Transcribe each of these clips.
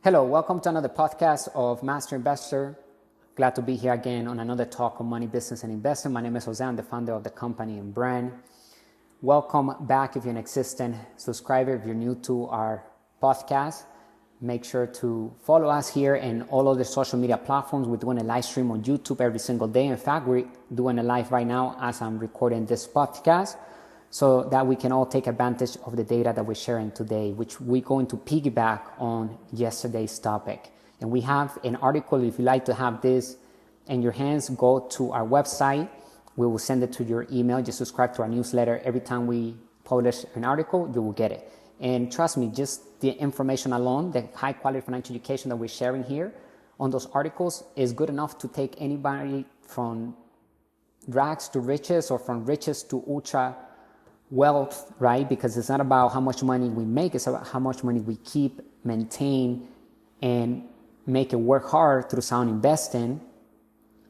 Hello, welcome to another podcast of Master Investor. Glad to be here again on another talk on money, business, and investing. My name is Jose. I'm the founder of the company and brand. Welcome back if you're an existing subscriber. If you're new to our podcast, make sure to follow us here and all other social media platforms. We're doing a live stream on YouTube every single day. In fact, we're doing a live right now as I'm recording this podcast, so that we can all take advantage of the data that we're sharing today, which we're going to piggyback on yesterday's topic. And we have an article. If you like to have this in your hands, go to our website. We will send it to your email. Just subscribe to our newsletter. Every time we publish an article, you will get it. And trust me, just the information alone, the high quality financial education that we're sharing here on those articles is good enough to take anybody from rags to riches or from riches to ultra wealth, right? Because it's not about how much money we make, it's about how much money we keep, maintain, and make it work hard through sound investing,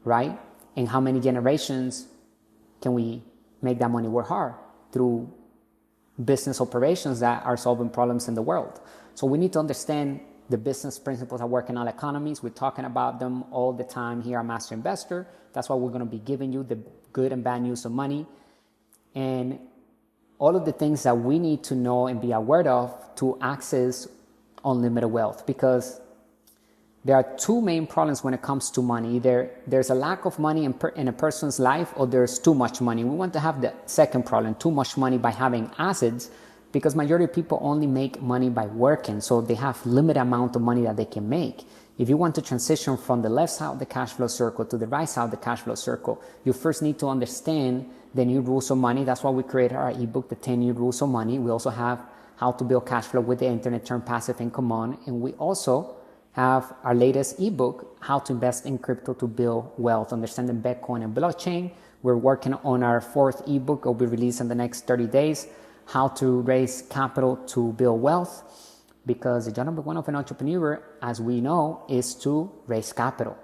right? And how many generations can we make that money work hard through business operations that are solving problems in the world. So we need to understand the business principles that work in all economies. We're talking about them all the time here at Master Investor. That's why we're going to be giving you the good and bad news of money and all of the things that we need to know and be aware of to access unlimited wealth. Because there are two main problems when it comes to money. Either there's a lack of money in a person's life, or there's too much money. We want to have the second problem, too much money, by having assets, because majority of people only make money by working. So they have limited amount of money that they can make. If you want to transition from the left side of the cash flow circle to the right side of the cash flow circle, you first need to understand the new rules of money. That's why we created our ebook, The 10 New Rules of Money. We also have how to build cash flow with the internet, turn passive income on. And we also have our latest ebook, How to Invest in Crypto to Build Wealth, Understanding Bitcoin and Blockchain. We're working on our fourth ebook. It will be released in the next 30 days, How to Raise Capital to Build Wealth. Because the job number one of an entrepreneur, as we know, is to raise capital,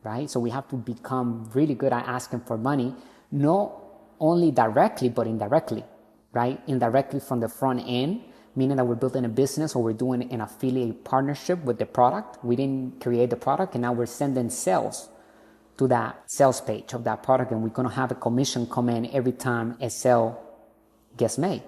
right? So we have to become really good at asking for money, not only directly, but indirectly, right? Indirectly from the front end, meaning that we're building a business or we're doing an affiliate partnership with the product. We didn't create the product, and now we're sending sales to that sales page of that product, and we're going to have a commission come in every time a sale gets made.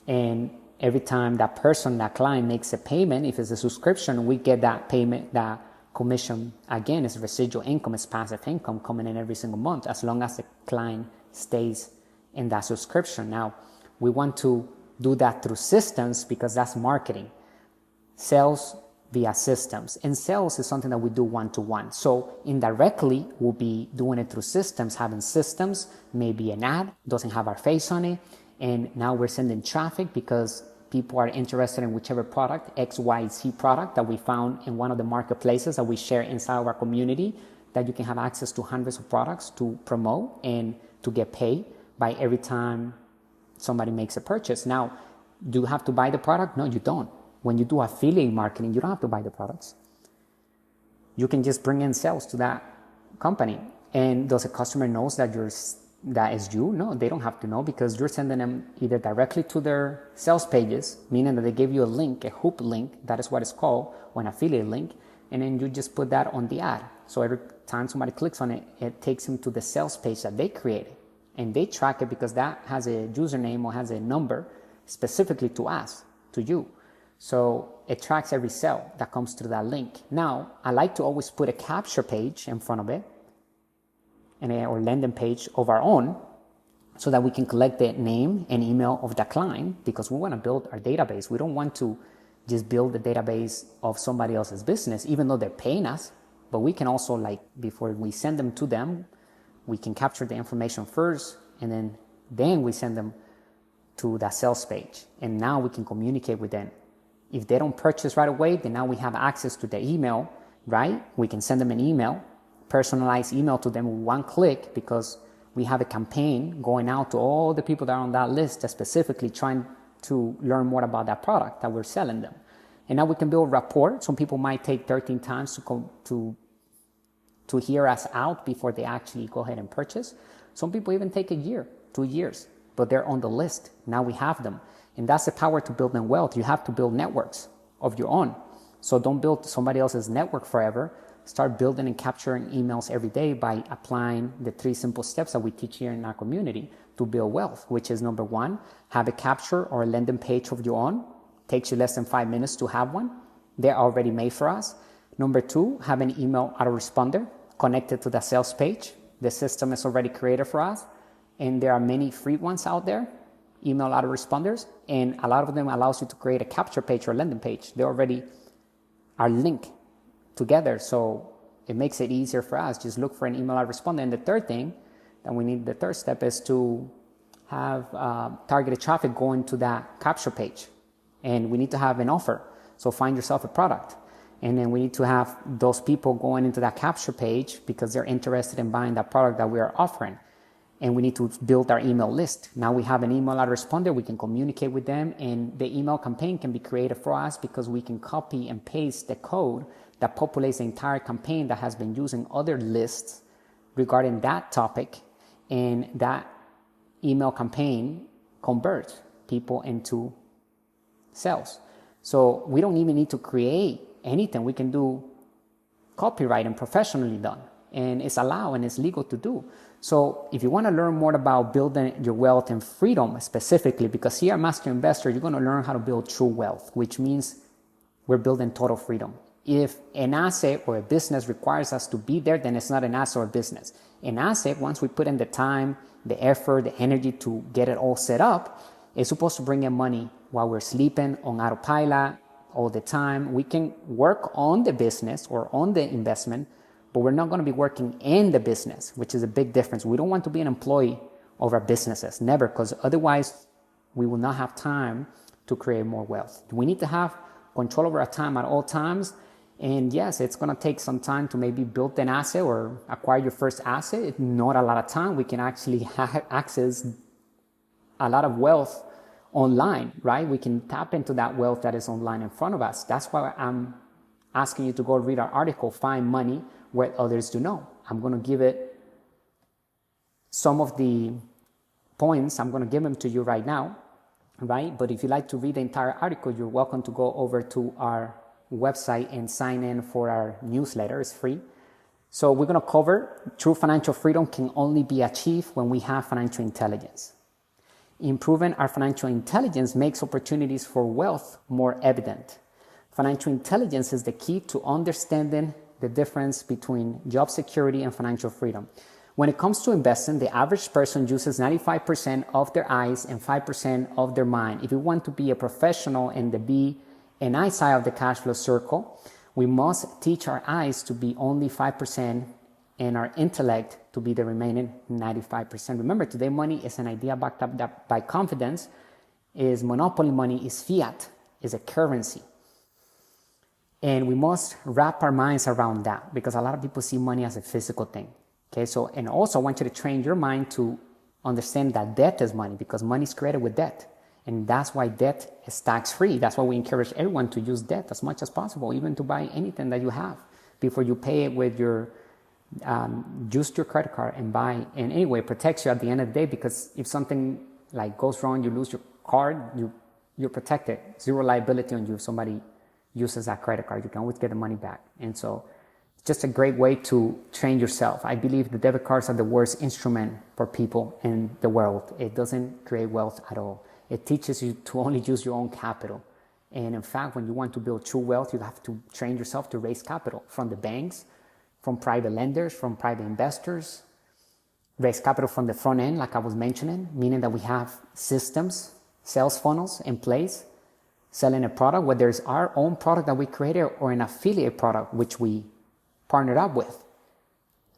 And every time that person, that client makes a payment, if it's a subscription, we get that payment, that commission. Again, it's residual income, it's passive income coming in every single month, as long as the client stays in that subscription. Now, we want to do that through systems, because that's marketing. Sales via systems. And sales is something that we do one-to-one. So indirectly, we'll be doing it through systems, having systems, maybe an ad, doesn't have our face on it. And now we're sending traffic because people are interested in whichever product, XYZ product that we found in one of the marketplaces that we share inside of our community, that you can have access to hundreds of products to promote and to get paid by every time somebody makes a purchase. Now, do you have to buy the product? No, you don't. When you do affiliate marketing, you don't have to buy the products. You can just bring in sales to that company. And does a customer knows that that is you? No, they don't have to know, because you're sending them either directly to their sales pages, meaning that they give you a link, a hook link, that is what it's called, or an affiliate link, and then you just put that on the ad. So every time somebody clicks on it, it takes them to the sales page that they created. And they track it because that has a username or has a number specifically to us, to you. So it tracks every sale that comes through that link. Now, I like to always put a capture page in front of it, or landing page of our own, so that we can collect the name and email of the client, because we want to build our database. We don't want to just build the database of somebody else's business, even though they're paying us. But we can also, like, before we send them to them, we can capture the information first, and then we send them to that sales page. And now we can communicate with them. If they don't purchase right away, then now we have access to their email, right? We can send them an email, personalized email to them with one click, because we have a campaign going out to all the people that are on that list that specifically trying to learn more about that product that we're selling them. And now we can build rapport. Some people might take 13 times to hear us out before they actually go ahead and purchase. Some people even take a year, 2 years, but they're on the list. Now we have them. And that's the power to building wealth. You have to build networks of your own. So don't build somebody else's network forever. Start building and capturing emails every day by applying the 3 simple steps that we teach here in our community to build wealth, which is number 1, have a capture or a landing page of your own. Takes you less than 5 minutes to have one. They're already made for us. Number 2, have an email autoresponder connected to the sales page. The system is already created for us. And there are many free ones out there, email autoresponders. And a lot of them allows you to create a capture page or landing page. They already are linked together. So it makes it easier for us. Just look for an email autoresponder. And the third thing that we need, the third step is to have targeted traffic going to that capture page. And we need to have an offer. So find yourself a product. And then we need to have those people going into that capture page because they're interested in buying that product that we are offering. And we need to build our email list. Now we have an email autoresponder. We can communicate with them. And the email campaign can be created for us because we can copy and paste the code that populates the entire campaign that has been used in other lists regarding that topic. And that email campaign converts people into sales. So we don't even need to create anything. We can do copyright and professionally done. And it's allowed and it's legal to do. So if you want to learn more about building your wealth and freedom specifically, because here at Master Investor, you're going to learn how to build true wealth, which means we're building total freedom. If an asset or a business requires us to be there, then it's not an asset or a business. An asset, once we put in the time, the effort, the energy to get it all set up, it's supposed to bring in money while we're sleeping on autopilot all the time. We can work on the business or on the investment, but we're not going to be working in the business, which is a big difference. We don't want to be an employee of our businesses, never, because otherwise we will not have time to create more wealth. We need to have control over our time at all times. And yes, it's going to take some time to maybe build an asset or acquire your first asset. It's not a lot of time. We can actually access a lot of wealth online, right? We can tap into that wealth that is online in front of us. That's why I'm asking you to go read our article, Find Money Where Others Do Know. I'm going to give it some of the points. I'm going to give them to you right now, right? But if you like to read the entire article, you're welcome to go over to our website and sign in for our newsletter. It's free. So we're going to cover true financial freedom can only be achieved when we have financial intelligence. Improving our financial intelligence makes opportunities for wealth more evident. Financial intelligence is the key to understanding the difference between job security and financial freedom. When it comes to investing, the average person uses 95% of their eyes and 5% of their mind. If you want to be a professional in the B and I side of the cash flow circle, we must teach our eyes to be only 5% and our intellect to be the remaining 95%. Remember, today money is an idea backed up by confidence. Is monopoly money, is fiat, is a currency. And we must wrap our minds around that because a lot of people see money as a physical thing. Okay, so, and also I want you to train your mind to understand that debt is money because money is created with debt. And that's why debt is tax-free. That's why we encourage everyone to use debt as much as possible, even to buy anything that you have before you pay it with your use your credit card and buy. And anyway, it protects you at the end of the day because if something like goes wrong, you lose your card, you're protected. Zero liability on you. If somebody uses that credit card, you can always get the money back. And so it's just a great way to train yourself. I believe the debit cards are the worst instrument for people in the world. It doesn't create wealth at all. It teaches you to only use your own capital. And in fact, when you want to build true wealth, you have to train yourself to raise capital from the banks, from private lenders, from private investors, raise capital from the front end, like I was mentioning, meaning that we have systems, sales funnels in place, selling a product, whether it's our own product that we created or an affiliate product, which we partnered up with.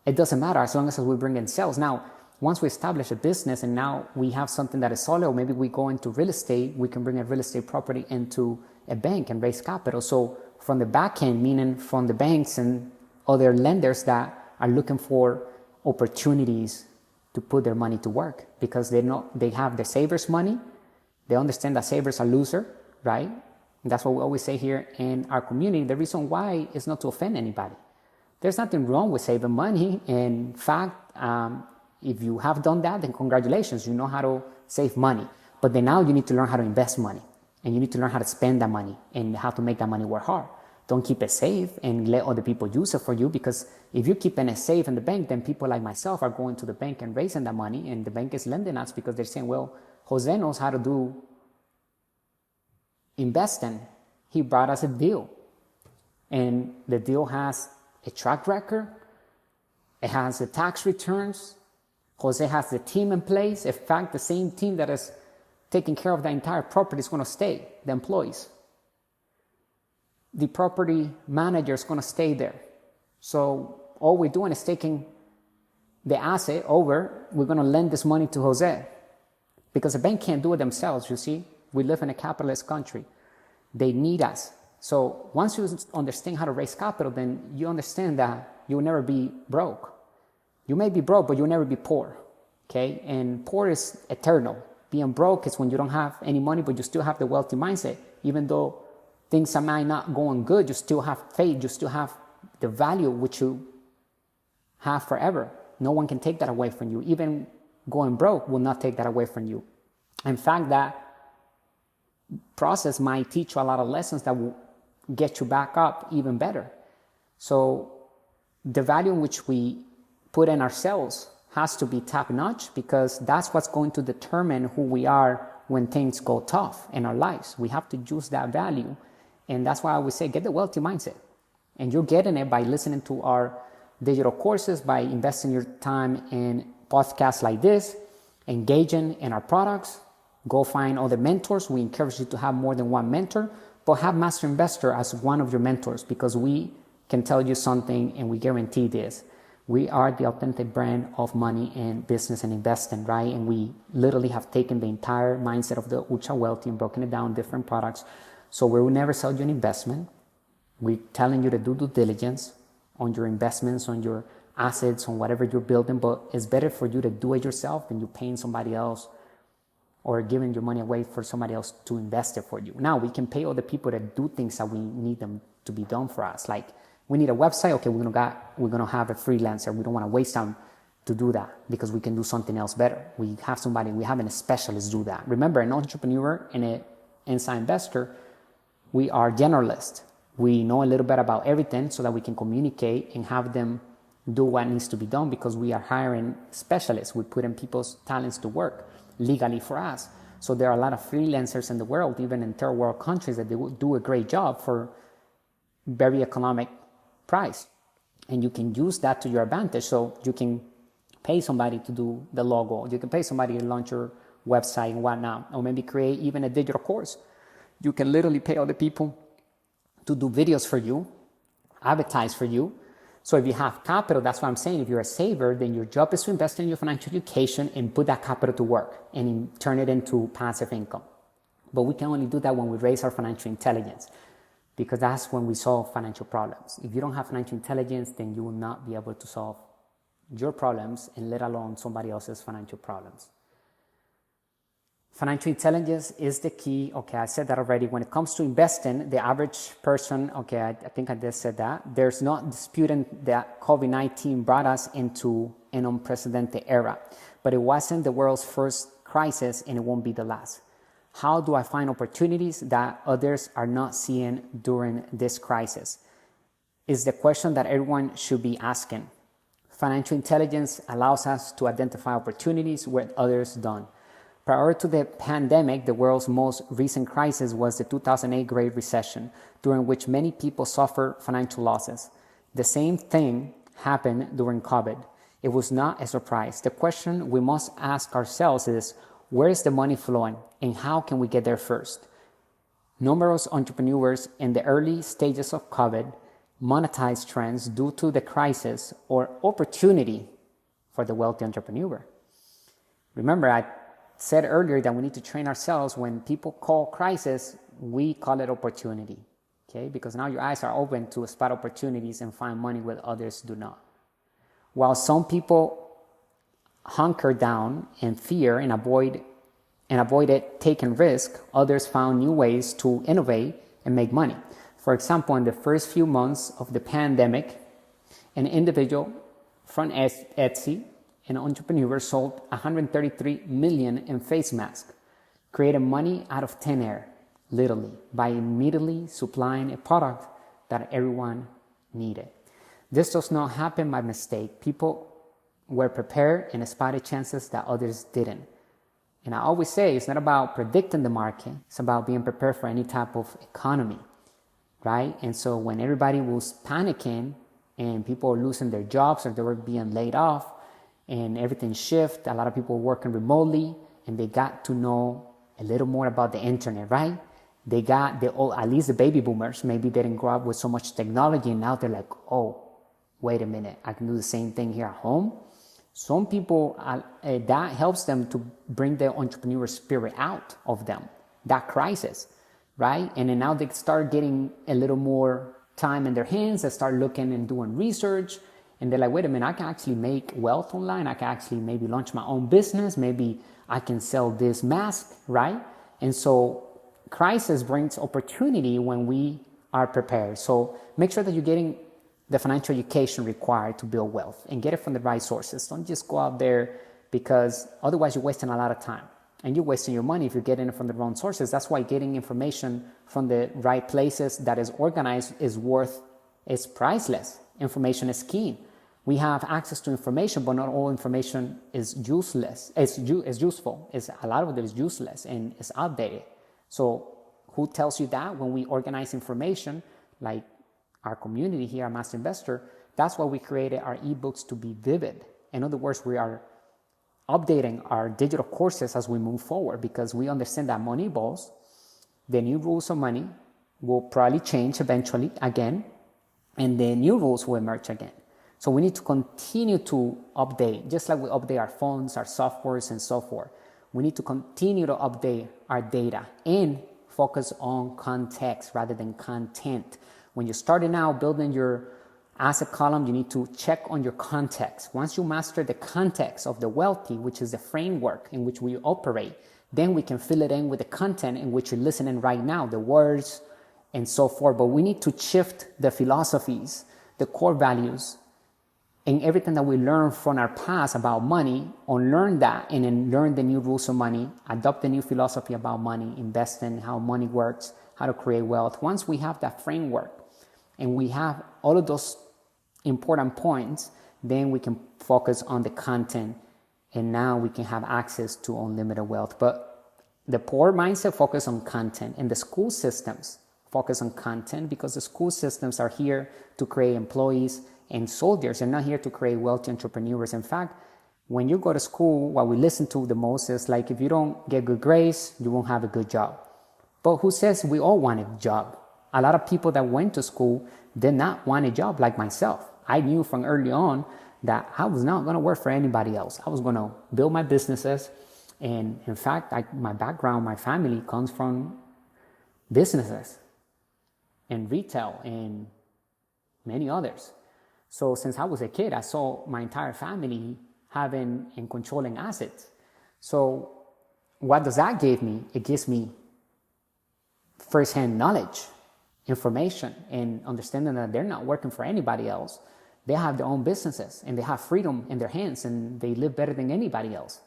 It doesn't matter as long as we bring in sales. Now, once we establish a business and now we have something that is solid, or maybe we go into real estate, we can bring a real estate property into a bank and raise capital. So from the back end, meaning from the banks and other lenders that are looking for opportunities to put their money to work because they have the savers' money. They understand that savers are loser, right? And that's what we always say here in our community. The reason why is not to offend anybody. There's nothing wrong with saving money. In fact, if you have done that, then congratulations, you know how to save money. But then now you need to learn how to invest money and you need to learn how to spend that money and how to make that money work hard. Don't keep it safe and let other people use it for you, because if you're keeping it safe in the bank, then people like myself are going to the bank and raising that money, and the bank is lending us because they're saying, well, Jose knows how to do investing. He brought us a deal, and the deal has a track record. It has the tax returns. Jose has the team in place. In fact, the same team that is taking care of the entire property is going to stay, the employees. The property manager is going to stay there. So all we're doing is taking the asset over. We're going to lend this money to Jose, because the bank can't do it themselves, you see. We live in a capitalist country. They need us. So once you understand how to raise capital, then you understand that you'll never be broke. You may be broke, but you'll never be poor, okay? And poor is eternal. Being broke is when you don't have any money, but you still have the wealthy mindset. Even though things might not going good, you still have faith, you still have the value which you have forever. No one can take that away from you. Even going broke will not take that away from you. In fact, that process might teach you a lot of lessons that will get you back up even better. So the value in which we put in ourselves has to be top-notch, because that's what's going to determine who we are when things go tough in our lives. We have to use that value, and that's why I would say get the wealthy mindset. And you're getting it by listening to our digital courses, by investing your time in podcasts like this, engaging in our products. Go find other mentors. We encourage you to have more than one mentor, but have Master Investor as one of your mentors, because we can tell you something and we guarantee this. We are the authentic brand of money and business and investing, right? And we literally have taken the entire mindset of the ultra wealthy and broken it down different products. So we will never sell you an investment. We're telling you to do due diligence on your investments, on your assets, on whatever you're building, but it's better for you to do it yourself than you paying somebody else or giving your money away for somebody else to invest it for you. Now, we can pay other people to do things that we need them to be done for us. Like, we need a website. Okay, we're gonna have a freelancer. We don't want to waste time to do that, because we can do something else better. We having a specialist do that. Remember, an entrepreneur and an inside investor, we are generalists. We know a little bit about everything so that we can communicate and have them do what needs to be done, because we are hiring specialists. We put in people's talents to work legally for us. So there are a lot of freelancers in the world, even in third world countries, that they will do a great job for very economic price. And you can use that to your advantage. So you can pay somebody to do the logo. You can pay somebody to launch your website and whatnot, or maybe create even a digital course. You can literally pay other people to do videos for you, advertise for you. So if you have capital, that's what I'm saying. If you're a saver, then your job is to invest in your financial education and put that capital to work and turn it into passive income. But we can only do that when we raise our financial intelligence, because that's when we solve financial problems. If you don't have financial intelligence, then you will not be able to solve your problems, and let alone somebody else's financial problems. Financial intelligence is the key. Okay, I said that already. When it comes to investing, the average person, okay, I think I just said that. There's not disputing that COVID-19 brought us into an unprecedented era, but it wasn't the world's first crisis, and it won't be the last. How do I find opportunities that others are not seeing during this crisis? Is the question that everyone should be asking. Financial intelligence allows us to identify opportunities where others don't. Prior to the pandemic, the world's most recent crisis was the 2008 Great Recession, during which many people suffered financial losses. The same thing happened during COVID. It was not a surprise. The question we must ask ourselves is, where is the money flowing, and how can we get there first? Numerous entrepreneurs in the early stages of COVID monetized trends due to the crisis or opportunity for the wealthy entrepreneur. Remember, I said earlier that we need to train ourselves. When people call crisis, we call it opportunity, okay? Because now your eyes are open to spot opportunities and find money where others do not. While some people hunker down in fear and avoided taking risk, others found new ways to innovate and make money. For example, in the first few months of the pandemic, an individual from Etsy, an entrepreneur, sold 133 million in face masks, created money out of thin air, literally, by immediately supplying a product that everyone needed. This does not happen by mistake. People were prepared and spotted chances that others didn't. And I always say it's not about predicting the market. It's about being prepared for any type of economy, right? And so when everybody was panicking and people were losing their jobs or they were being laid off and everything shifted, a lot of people were working remotely and they got to know a little more about the internet, right? They got at least the baby boomers, maybe they didn't grow up with so much technology and now they're like, oh, wait a minute, I can do the same thing here at home. Some people, that helps them to bring their entrepreneur spirit out of them, that crisis, right? And then now they start getting a little more time in their hands. They start looking and doing research. And they're like, wait a minute, I can actually make wealth online. I can actually maybe launch my own business. Maybe I can sell this mask, right? And so crisis brings opportunity when we are prepared. So make sure that you're getting the financial education required to build wealth and get it from the right sources. Don't just go out there because otherwise you're wasting a lot of time and you're wasting your money if you're getting it from the wrong sources. That's why getting information from the right places that is organized is priceless. Information is key. We have access to information, but not all information is useless. It's useful. A lot of it is useless and it's outdated. So who tells you that? When we organize information, like our community here at Master Investor, that's why we created our ebooks to be vivid. In other words, we are updating our digital courses as we move forward because we understand that money balls, the new rules of money will probably change eventually again, and the new rules will emerge again. So we need to continue to update, just like we update our phones, our softwares, and so forth. We need to continue to update our data and focus on context rather than content. When you're starting out building your asset column, you need to check on your context. Once you master the context of the wealthy, which is the framework in which we operate, then we can fill it in with the content in which you're listening right now, the words and so forth. But we need to shift the philosophies, the core values, and everything that we learned from our past about money, unlearn that and then learn the new rules of money, adopt the new philosophy about money, investing, how money works, how to create wealth. Once we have that framework, and we have all of those important points, then we can focus on the content and now we can have access to unlimited wealth. But the poor mindset focus on content and the school systems focus on content because the school systems are here to create employees and soldiers. They're not here to create wealthy entrepreneurs. In fact, when you go to school, what we listen to the most is like, if you don't get good grades, you won't have a good job. But who says we all want a job? A lot of people that went to school did not want a job like myself. I knew from early on that I was not going to work for anybody else. I was going to build my businesses. And in fact, my background, my family comes from businesses and retail and many others. So since I was a kid, I saw my entire family having and controlling assets. So what does that give me? It gives me firsthand knowledge, information, and understanding that they're not working for anybody else. They have their own businesses and they have freedom in their hands and they live better than anybody else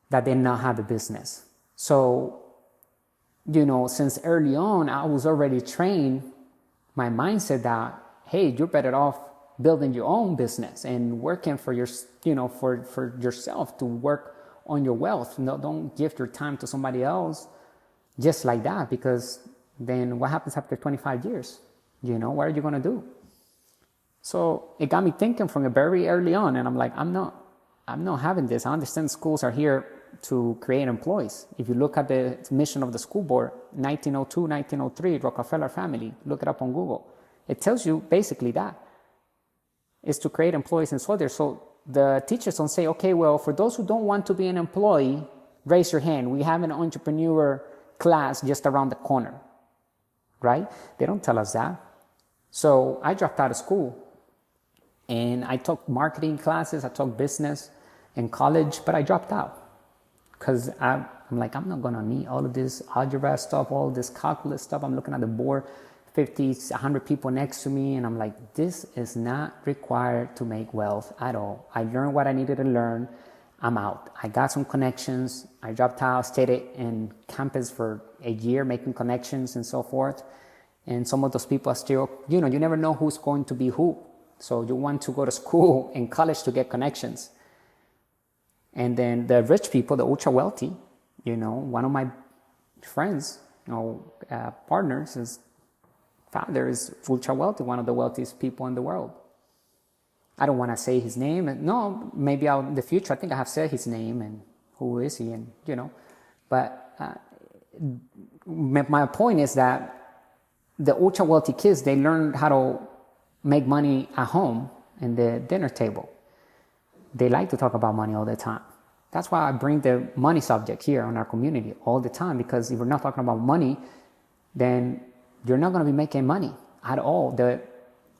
that did not have a business. So, since early on, I was already trained my mindset that, hey, you're better off building your own business and working for your, for yourself to work on your wealth. No, don't give your time to somebody else just like that, because then what happens after 25 years? What are you going to do? So it got me thinking from a very early on, and I'm like, I'm not having this. I understand schools are here to create employees. If you look at the mission of the school board, 1902, 1903, Rockefeller family, look it up on Google. It tells you basically that. It's to create employees and soldiers. So the teachers don't say, okay, well, for those who don't want to be an employee, raise your hand. We have an entrepreneur class just around the corner, right? They don't tell us that. So I dropped out of school and I took marketing classes, I took business in college, but I dropped out because I'm like, I'm not going to need all of this algebra stuff, all this calculus stuff. I'm looking at the board, 50, 100 people next to me, and I'm like, this is not required to make wealth at all. I learned what I needed to learn. I'm out. I got some connections. I dropped out, stayed in campus for a year making connections and so forth. And some of those people are still, you never know who's going to be who. So you want to go to school and college to get connections. And then the rich people, the ultra wealthy, one of my friends, partners, his father is ultra wealthy, one of the wealthiest people in the world. I don't want to say his name. No, maybe in the future, I think I have said his name and who is he, and But my point is that the ultra wealthy kids, they learn how to make money at home in the dinner table. They like to talk about money all the time. That's why I bring the money subject here on our community all the time, because if we're not talking about money, then you're not going to be making money at all the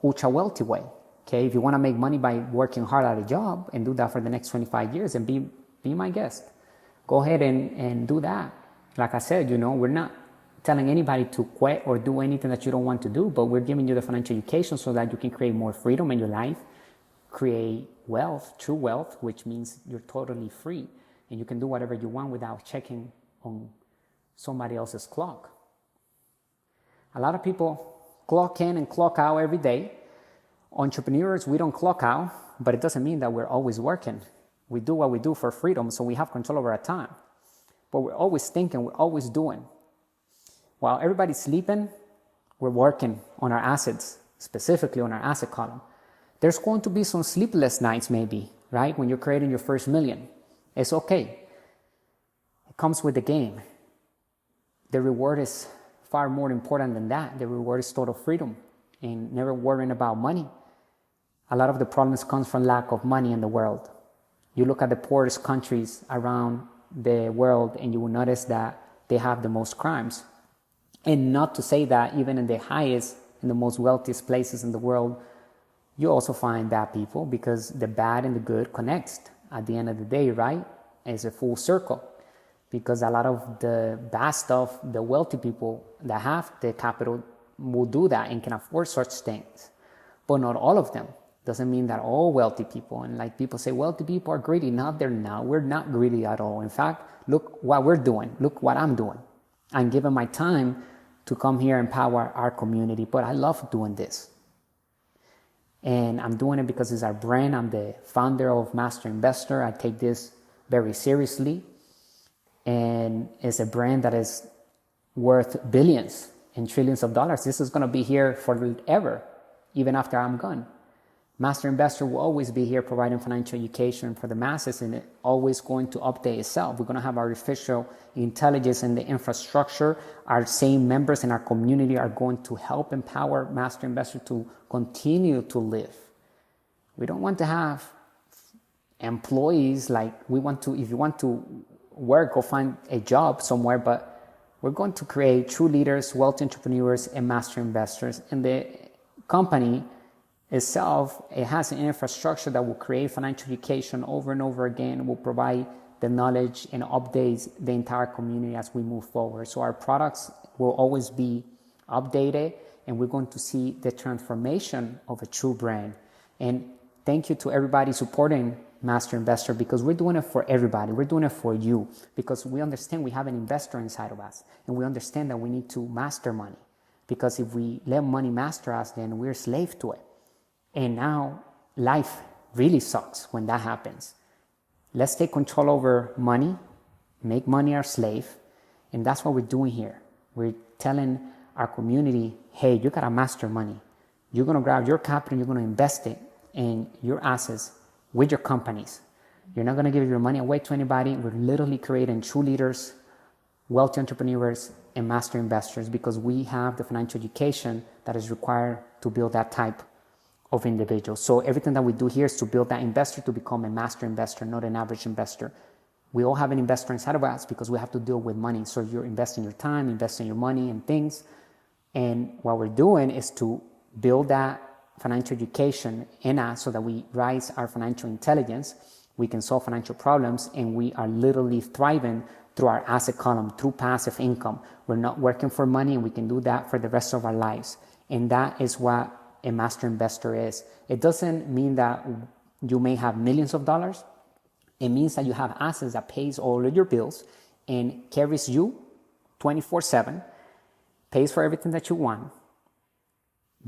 ultra wealthy way. Okay, if you want to make money by working hard at a job and do that for the next 25 years, and be my guest. Go ahead and do that. Like I said, we're not telling anybody to quit or do anything that you don't want to do, but we're giving you the financial education so that you can create more freedom in your life, create wealth, true wealth, which means you're totally free and you can do whatever you want without checking on somebody else's clock. A lot of people clock in and clock out every day. Entrepreneurs, we don't clock out, but it doesn't mean that we're always working. We do what we do for freedom, so we have control over our time. But we're always thinking, we're always doing. While everybody's sleeping, we're working on our assets, specifically on our asset column. There's going to be some sleepless nights maybe, right? When you're creating your first million. It's okay. It comes with the game. The reward is far more important than that. The reward is total freedom and never worrying about money. A lot of the problems comes from lack of money in the world. You look at the poorest countries around the world and you will notice that they have the most crimes. And not to say that even in the highest and the most wealthiest places in the world, you also find bad people, because the bad and the good connects at the end of the day, right? It's a full circle, because a lot of the bad stuff, the wealthy people that have the capital will do that and can afford such things. But not all of them. Doesn't mean that all wealthy people, and like people say, wealthy people are greedy. No, they're not. We're not greedy at all. In fact, look what we're doing. Look what I'm doing. I'm giving my time to come here and empower our community, but I love doing this. And I'm doing it because it's our brand. I'm the founder of Master Investor. I take this very seriously. And it's a brand that is worth billions and trillions of dollars. This is going to be here forever, even after I'm gone. Master Investor will always be here providing financial education for the masses, and it's always going to update itself. We're going to have artificial intelligence in the infrastructure. Our same members in our community are going to help empower Master Investor to continue to live. We don't want to have employees like we want to. If you want to work, go find a job somewhere, but we're going to create true leaders, wealthy entrepreneurs, and master investors. And the company itself, it has an infrastructure that will create financial education over and over again, will provide the knowledge and updates the entire community as we move forward. So our products will always be updated, and we're going to see the transformation of a true brand. And thank you to everybody supporting Master Investor, because we're doing it for everybody. We're doing it for you, because we understand we have an investor inside of us, and we understand that we need to master money, because if we let money master us, then we're slave to it. And now life really sucks when that happens. Let's take control over money, make money our slave. And that's what we're doing here. We're telling our community, hey, you got to master money. You're going to grab your capital, you're going to invest it in your assets with your companies. You're not going to give your money away to anybody. We're literally creating true leaders, wealthy entrepreneurs, and master investors, because we have the financial education that is required to build that type of individuals. So everything that we do here is to build that investor to become a master investor, not an average investor. We all have an investor inside of us because we have to deal with money. So you're investing your time, investing your money in things. And what we're doing is to build that financial education in us so that we rise our financial intelligence, we can solve financial problems, and we are literally thriving through our asset column, through passive income. We're not working for money, and we can do that for the rest of our lives. And that is what a master investor is. It doesn't mean that you may have millions of dollars. It means that you have assets that pays all of your bills and carries you 24/7, pays for everything that you want,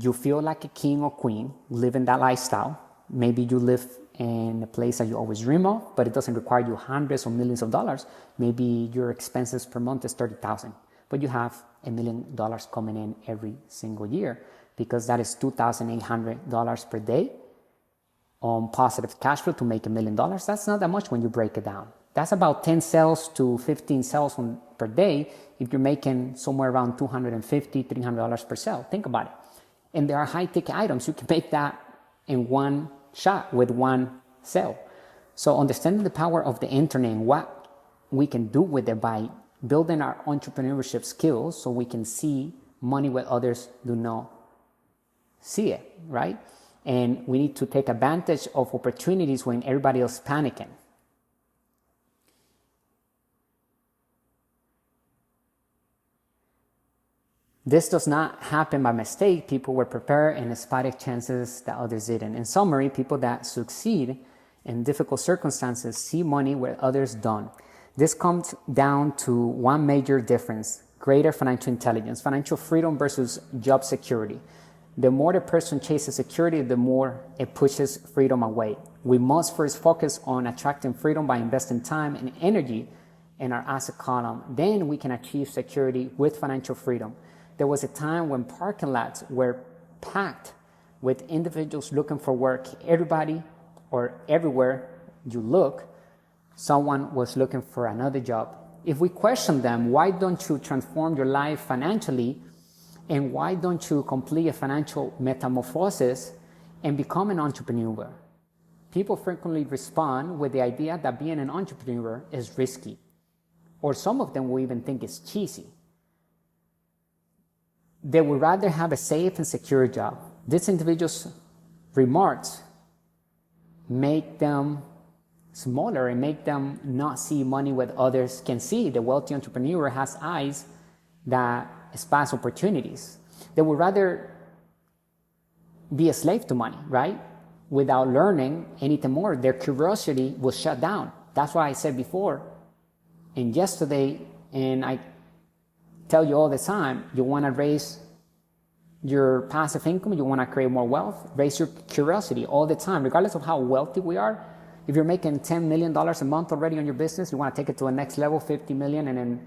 you feel like a king or queen living that lifestyle. Maybe you live in a place that you always dream of, but it doesn't require you hundreds or millions of dollars. Maybe your expenses per month is $30,000, but you have $1 million coming in every single year, because that is $2,800 per day on positive cash flow to make $1 million. That's not that much when you break it down. That's about 10 sales to 15 sales per day if you're making somewhere around $250, $300 per sale. Think about it. And there are high-ticket items. You can make that in one shot with one sale. So understanding the power of the internet and what we can do with it by building our entrepreneurship skills so we can see money where others do not see it, right? And we need to take advantage of opportunities when everybody else is panicking. This does not happen by mistake. People were prepared and spotted chances that others didn't. In summary, people that succeed in difficult circumstances see money where others don't. This comes down to one major difference: greater financial intelligence, financial freedom versus job security. The more the person chases security, the more it pushes freedom away. We must first focus on attracting freedom by investing time and energy in our asset column. Then we can achieve security with financial freedom. There was a time when parking lots were packed with individuals looking for work. Everybody, or everywhere you look, someone was looking for another job. If we question them, why don't you transform your life financially? And why don't you complete a financial metamorphosis and become an entrepreneur? People frequently respond with the idea that being an entrepreneur is risky, or some of them will even think it's cheesy. They would rather have a safe and secure job. These individuals' remarks make them smaller and make them not see money what others can see. The wealthy entrepreneur has eyes that spot opportunities. They would rather be a slave to money, right? Without learning anything more. Their curiosity was shut down. That's why I said before and yesterday, and I tell you all the time, you want to raise your passive income, you want to create more wealth, raise your curiosity all the time, regardless of how wealthy we are. If you're making $10 million a month already on your business, you want to take it to a next level, 50 million, and then,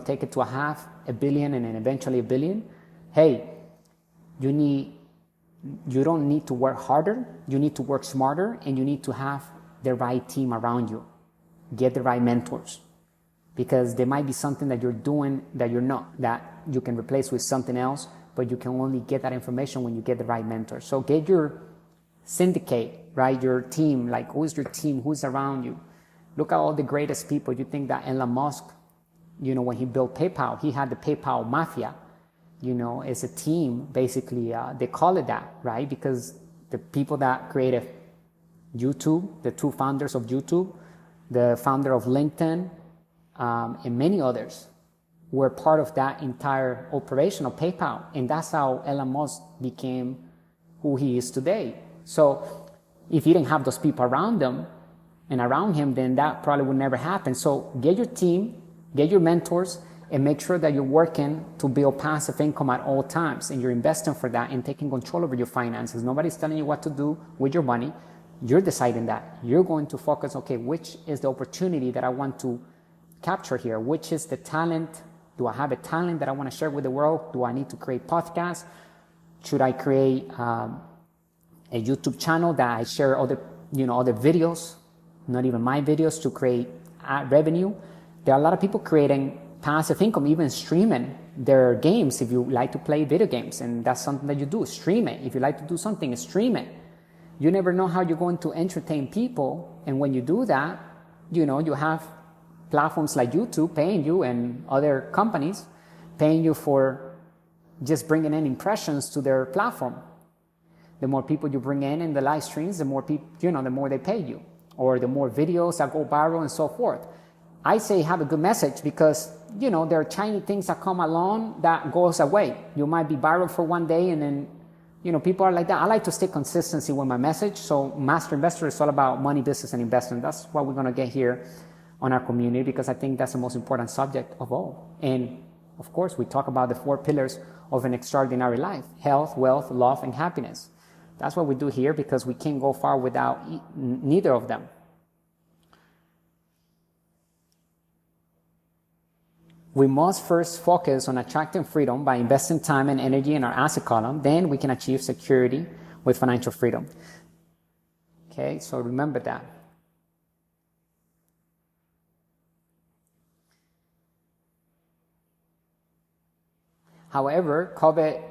take it to $500 million and then eventually $1 billion. Hey, you don't need to work harder, you need to work smarter, and you need to have the right team around you. Get the right mentors. Because there might be something that you're doing that you're not, that you can replace with something else, but you can only get that information when you get the right mentor. So get your syndicate, right? Your team, like who's your team, who's around you. Look at all the greatest people. You think that Elon Musk, when he built PayPal, he had the PayPal mafia. It's a team, basically. They call it that, right? Because the people that created YouTube, the two founders of YouTube, the founder of LinkedIn, and many others were part of that entire operation of PayPal. And that's how Elon Musk became who he is today. So if he didn't have those people around him, then that probably would never happen. So get your team, get your mentors, and make sure that you're working to build passive income at all times. And you're investing for that and taking control over your finances. Nobody's telling you what to do with your money. You're deciding that. You're going to focus, okay, which is the opportunity that I want to capture here? Which is the talent? Do I have a talent that I want to share with the world? Do I need to create podcasts? Should I create a YouTube channel that I share other videos, not even my videos, to create ad revenue? There are a lot of people creating passive income, even streaming their games. If you like to play video games and that's something that you do, stream it. If you like to do something, stream it. You never know how you're going to entertain people. And when you do that, you have platforms like YouTube paying you and other companies paying you for just bringing in impressions to their platform. The more people you bring in the live streams, the more people, the more they pay you, or the more videos that go viral and so forth. I say have a good message because, there are tiny things that come along that goes away. You might be viral for one day and then, people are like that. I like to stay consistency with my message. So Master Investor is all about money, business, and investment. That's what we're going to get here on our community, because I think that's the most important subject of all. And Of course, we talk about the 4 pillars of an extraordinary life: health, wealth, love, and happiness. That's what we do here, because we can't go far without neither of them. We must first focus on attracting freedom by investing time and energy in our asset column. Then we can achieve security with financial freedom. Okay, so remember that. However, COVID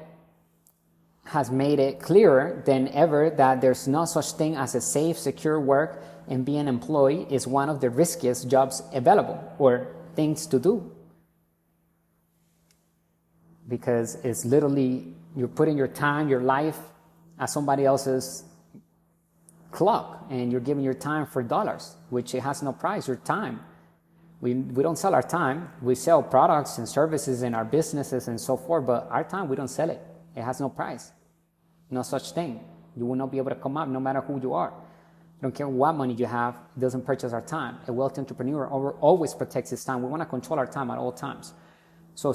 has made it clearer than ever that there's no such thing as a safe, secure work, and being an employee is one of the riskiest jobs available, or things to do. Because it's literally, you're putting your time, your life as somebody else's clock, and you're giving your time for dollars, which it has no price, your time. We don't sell our time. We sell products and services in our businesses and so forth, but our time, we don't sell it. It has no price. No such thing. You will not be able to come up no matter who you are. I don't care what money you have, it doesn't purchase our time. A wealthy entrepreneur always protects his time. We want to control our time at all times. So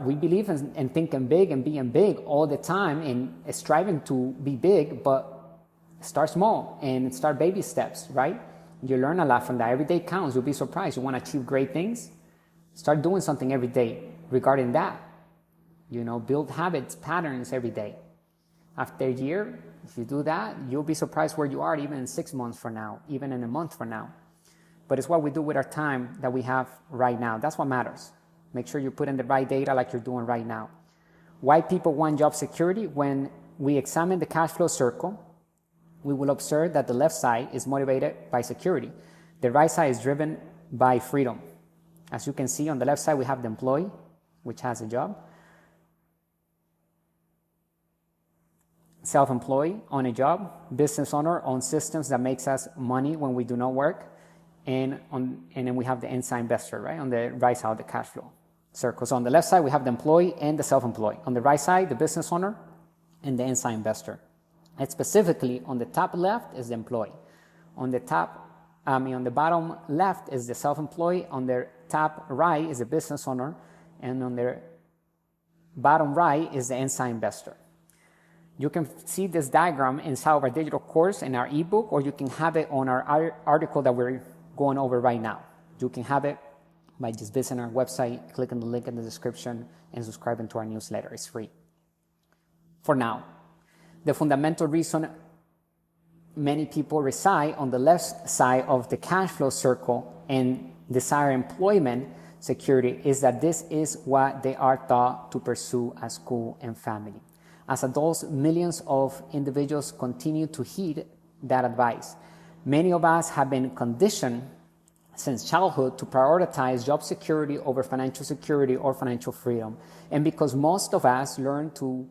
we believe in thinking big and being big all the time and striving to be big, but start small and start baby steps, right? You learn a lot from that. Every day counts. You'll be surprised. You want to achieve great things? Start doing something every day regarding that. Build habits, patterns every day. After a year, if you do that, you'll be surprised where you are even in 6 months from now, even in a month from now. But it's what we do with our time that we have right now. That's what matters. Make sure you put in the right data like you're doing right now. Why people want job security? When we examine the cash flow circle, we will observe that the left side is motivated by security. The right side is driven by freedom. As you can see on the left side, we have the employee, which has a job. Self-employed, on a job. Business owner, on systems that makes us money when we do not work. And then we have the inside investor, right, on the right side of the cash flow circle. So on the left side, we have the employee and the self-employed. On the right side, the business owner and the inside investor. And specifically, on the top left is the employee. On the bottom left is the self-employed. On the top right is the business owner. And on the bottom right is the inside investor. You can see this diagram inside of our digital course in our ebook, or you can have it on our article that we're going over right now. You can have it by just visiting our website, clicking the link in the description, and subscribing to our newsletter. It's free. For now, the fundamental reason many people reside on the left side of the cash flow circle and desire employment security is that this is what they are taught to pursue at school and family. As adults, millions of individuals continue to heed that advice. Many of us have been conditioned since childhood to prioritize job security over financial security or financial freedom. And because most of us learn to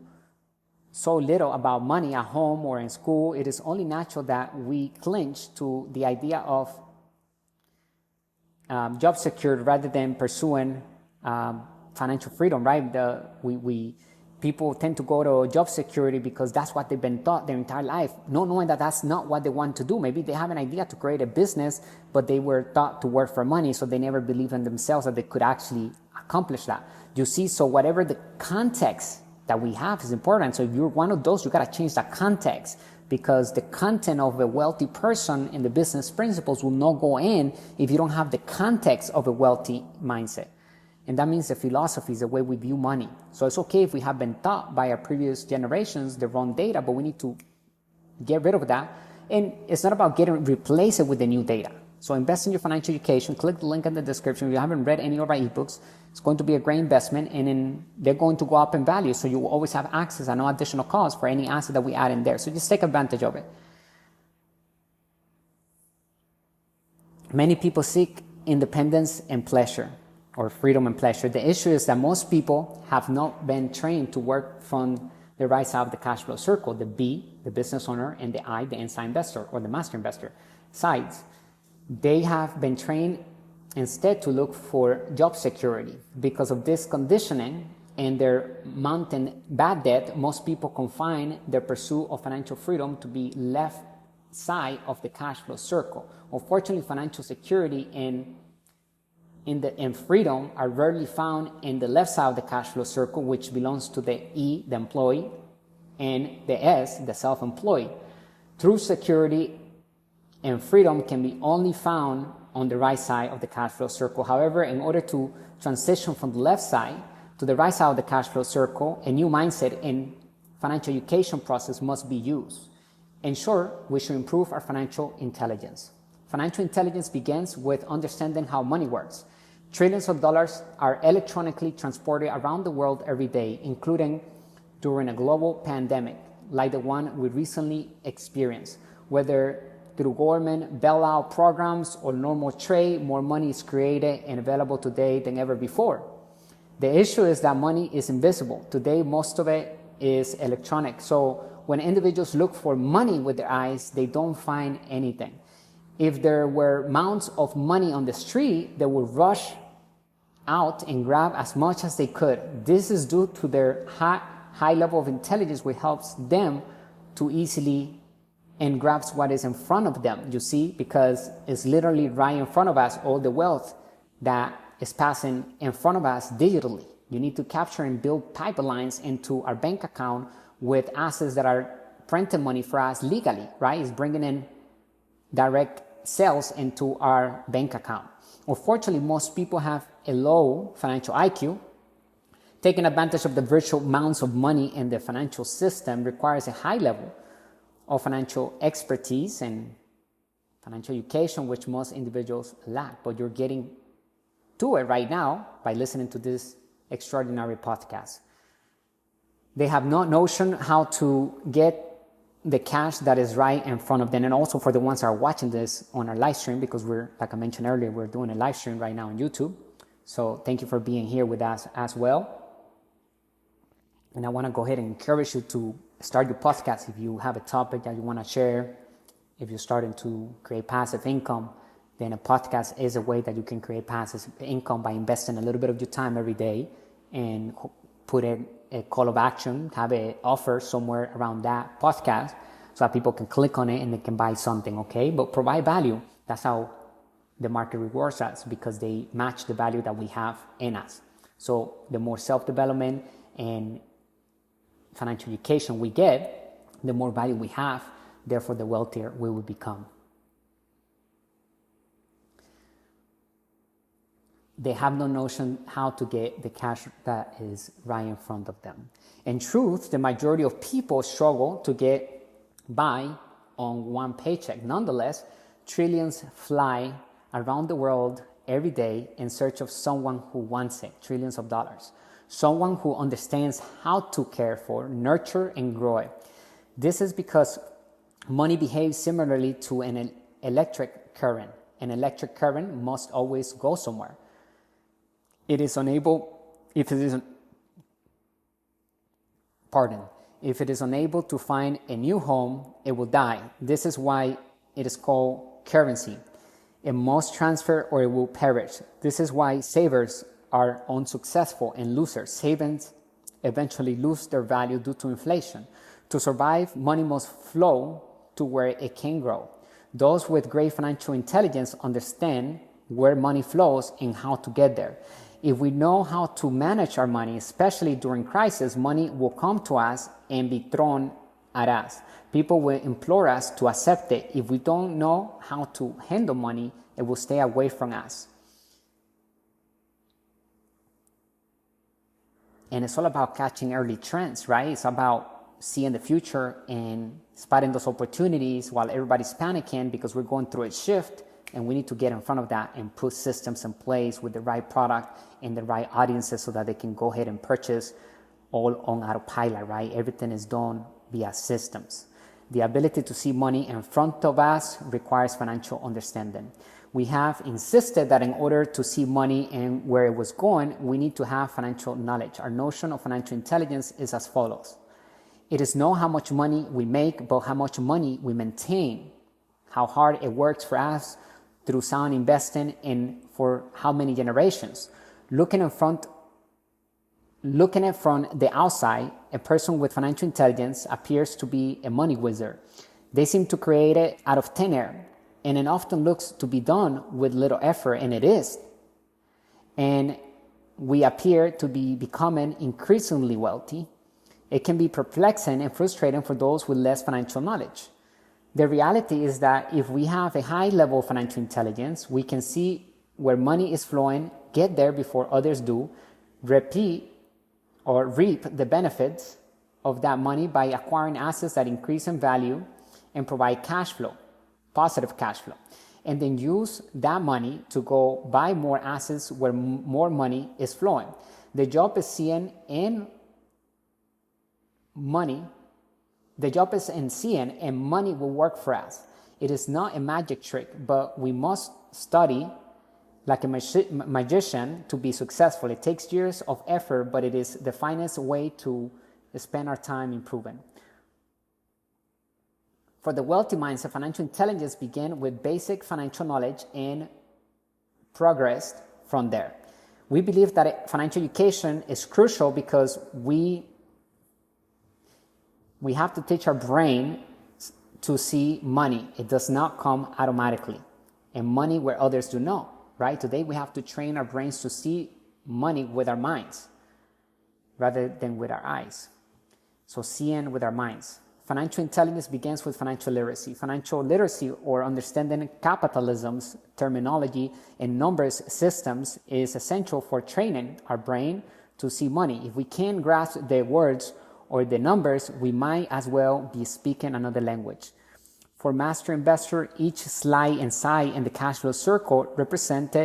so little about money at home or in school, it is only natural that we clinch to the idea of job security rather than pursuing financial freedom, right? People tend to go to job security because that's what they've been taught their entire life, not knowing that that's not what they want to do. Maybe they have an idea to create a business, but they were taught to work for money, so they never believed in themselves that they could actually accomplish that. You see, so whatever the context that we have is important. So if you're one of those, you got to change that context, because the content of a wealthy person in the business principles will not go in if you don't have the context of a wealthy mindset. And that means the philosophy is the way we view money. So it's okay if we have been taught by our previous generations the wrong data, but we need to get rid of that. And it's not about replace it with the new data. So invest in your financial education. Click the link in the description. If you haven't read any of our ebooks, it's going to be a great investment, and they're going to go up in value. So you will always have access at no additional cost for any asset that we add in there. So just take advantage of it. Many people seek independence and pleasure, or freedom and pleasure. The issue is that most people have not been trained to work from the right side of the cash flow circle, the B, the business owner, and the I, the inside investor, or the master investor sides. They have been trained instead to look for job security. Because of this conditioning and their mounting bad debt, most people confine their pursuit of financial freedom to be left side of the cash flow circle. Unfortunately, financial security and and freedom are rarely found in the left side of the cash flow circle, which belongs to the E, the employee, and the S, the self-employed. True security and freedom can be only found on the right side of the cash flow circle. However, in order to transition from the left side to the right side of the cash flow circle, a new mindset and financial education process must be used. In short, we should improve our financial intelligence. Financial intelligence begins with understanding how money works. Trillions of dollars are electronically transported around the world every day, including during a global pandemic like the one we recently experienced. Whether through government bailout programs or normal trade, more money is created and available today than ever before. The issue is that money is invisible. Today, most of it is electronic. So when individuals look for money with their eyes, they don't find anything. If there were mounds of money on the street, they would rush out and grab as much as they could. This is due to their high level of intelligence, which helps them to easily and grabs what is in front of them, you see, because it's literally right in front of us, all the wealth that is passing in front of us digitally. You need to capture and build pipelines into our bank account with assets that are printing money for us legally, right? It's bringing in direct sales into our bank account. Unfortunately, most people have a low financial IQ. Taking advantage of the virtual amounts of money in the financial system requires a high level of financial expertise and financial education, which most individuals lack. But you're getting to it right now by listening to this extraordinary podcast. They have no notion how to get the cash that is right in front of them. And also for the ones that are watching this on our live stream, because we're, like I mentioned earlier, we're doing a live stream right now on YouTube. So thank you for being here with us as well. And I want to go ahead and encourage you to start your podcast if you have a topic that you want to share. If you're starting to create passive income, then a podcast is a way that you can create passive income by investing a little bit of your time every day and put in a call of action, have an offer somewhere around that podcast so that people can click on it and they can buy something, okay? But provide value. That's how the market rewards us, because they match the value that we have in us. So the more self-development and financial education we get, the more value we have, therefore the wealthier we will become. They have no notion how to get the cash that is right in front of them. In truth, the majority of people struggle to get by on one paycheck. Nonetheless, trillions fly around the world every day in search of someone who wants it, trillions of dollars. Someone who understands how to care for, nurture, and grow it. This is because money behaves similarly to an electric current. An electric current must always go somewhere. If it is unable to find a new home, it will die. This is why it is called currency. It must transfer or it will perish. This is why savers are unsuccessful and losers. Savings eventually lose their value due to inflation. To survive, money must flow to where it can grow. Those with great financial intelligence understand where money flows and how to get there. If we know how to manage our money, especially during crisis, money will come to us and be thrown at us. People will implore us to accept it. If we don't know how to handle money, it will stay away from us. And it's all about catching early trends, right? It's about seeing the future and spotting those opportunities while everybody's panicking because we're going through a shift. And we need to get in front of that and put systems in place with the right product and the right audiences so that they can go ahead and purchase all on autopilot, right? Everything is done via systems. The ability to see money in front of us requires financial understanding. We have insisted that in order to see money and where it was going, we need to have financial knowledge. Our notion of financial intelligence is as follows. It is not how much money we make, but how much money we maintain, how hard it works for us through sound investing and for how many generations. Looking at from the outside, a person with financial intelligence appears to be a money wizard. They seem to create it out of thin air, and it often looks to be done with little effort, and it is. and we appear to be becoming increasingly wealthy, it can be perplexing and frustrating for those with less financial knowledge. The reality is that if we have a high level of financial intelligence, we can see where money is flowing, get there before others do, reap the benefits of that money by acquiring assets that increase in value and provide cash flow, positive cash flow, and then use that money to go buy more assets where more money is flowing. The job is seeing and money will work for us. It is not a magic trick, but we must study like a magician to be successful. It takes years of effort, but it is the finest way to spend our time improving. For the wealthy mindset, financial intelligence begins with basic financial knowledge and progress from there. We believe that financial education is crucial because we have to teach our brain to see money. It does not come automatically. And money where others do not, right? Today we have to train our brains to see money with our minds rather than with our eyes. So seeing with our minds. Financial intelligence begins with financial literacy. Financial literacy, or understanding capitalism's terminology and numbers systems, is essential for training our brain to see money. If we can't grasp the words or the numbers, we might as well be speaking another language. For Master Investor, each slide and sign in the cash flow circle represents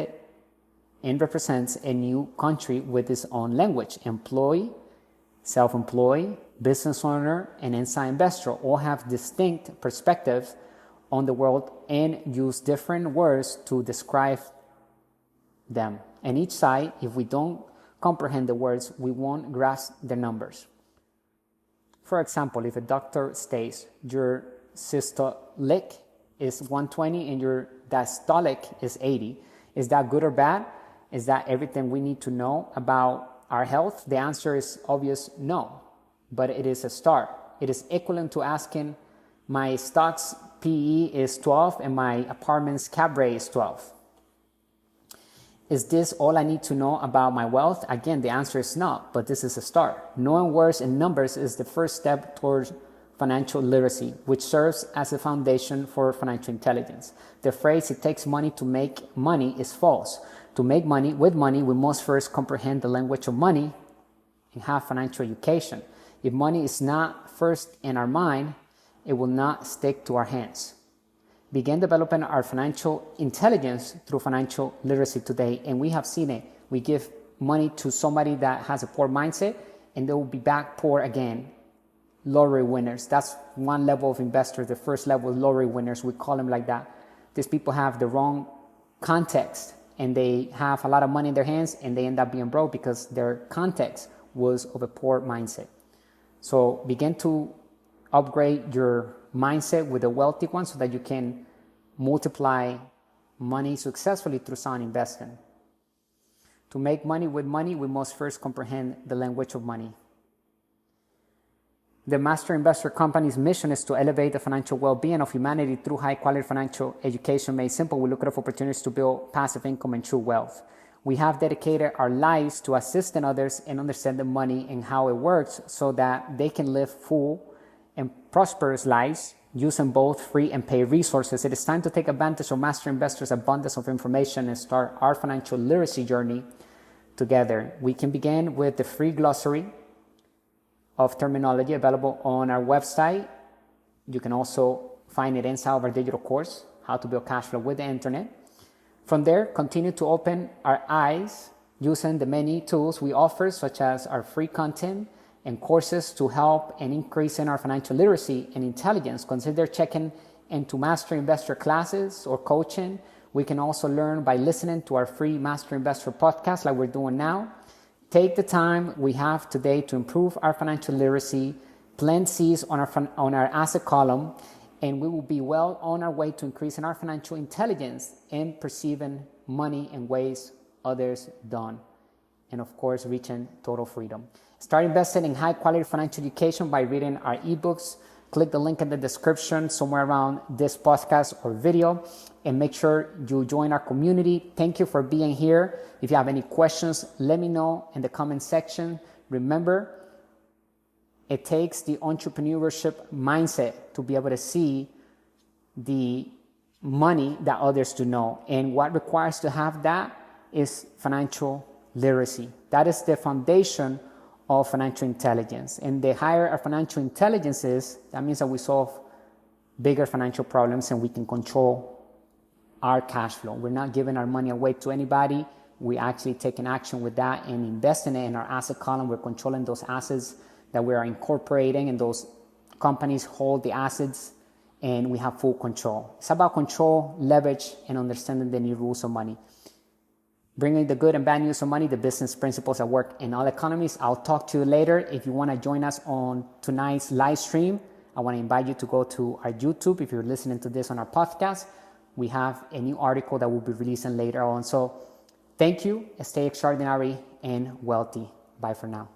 a new country with its own language. Employee, self-employed, business owner, and inside investor all have distinct perspectives on the world and use different words to describe them. And each side, if we don't comprehend the words, we won't grasp the numbers. For example, if a doctor states your systolic is 120 and your diastolic is 80, is that good or bad? Is that everything we need to know about our health? The answer is obvious no, but it is a start. It is equivalent to asking my stock's PE is 12 and my apartment's cap rate is 12. Is this all I need to know about my wealth? Again, the answer is not, but this is a start. Knowing words and numbers is the first step towards financial literacy, which serves as a foundation for financial intelligence. The phrase, "it takes money to make money," is false. To make money, with money, we must first comprehend the language of money and have financial education. If money is not first in our mind, it will not stick to our hands. Begin developing our financial intelligence through financial literacy today, and we have seen it. We give money to somebody that has a poor mindset, and they will be back poor again. Lottery winners. That's one level of investors. The first level is lottery winners. We call them like that. These people have the wrong context, and they have a lot of money in their hands, and they end up being broke because their context was of a poor mindset. So begin to upgrade your mindset with a wealthy one so that you can multiply money successfully through sound investing. To make money with money, we must first comprehend the language of money. The Master Investor Company's mission is to elevate the financial well-being of humanity through high-quality financial education. Made simple, we look at opportunities to build passive income and true wealth. We have dedicated our lives to assisting others and understanding money and how it works so that they can live full and prosperous lives using both free and paid resources. It is time to take advantage of Master Investor's abundance of information and start our financial literacy journey together. We can begin with the free glossary of terminology available on our website. You can also find it inside of our digital course, How to Build Cash Flow with the Internet. From there, continue to open our eyes using the many tools we offer, such as our free content and courses to help and increase in our financial literacy and intelligence. Consider checking into Master Investor classes or coaching. We can also learn by listening to our free Master Investor podcast like we're doing now. Take the time we have today to improve our financial literacy, plant seeds on our asset column, and we will be well on our way to increasing our financial intelligence and perceiving money in ways others don't. And of course, reaching total freedom. Start investing in high quality financial education by reading our ebooks, click the link in the description somewhere around this podcast or video, and make sure you join our community. Thank you for being here. If you have any questions, let me know in the comment section. Remember, it takes the entrepreneurship mindset to be able to see the money that others do know. And what requires to have that is financial literacy. That is the foundation of financial intelligence. And the higher our financial intelligence is, that means that we solve bigger financial problems and we can control our cash flow. We're not giving our money away to anybody. We actually taking action with that and investing it in our asset column. We're controlling those assets that we are incorporating, and those companies hold the assets, and we have full control. It's about control, leverage, and understanding the new rules of money. Bringing the good and bad news of money, the business principles that work in all economies. I'll talk to you later. If you want to join us on tonight's live stream, I want to invite you to go to our YouTube. If you're listening to this on our podcast, we have a new article that we'll be releasing later on. So thank you. Stay extraordinary and wealthy. Bye for now.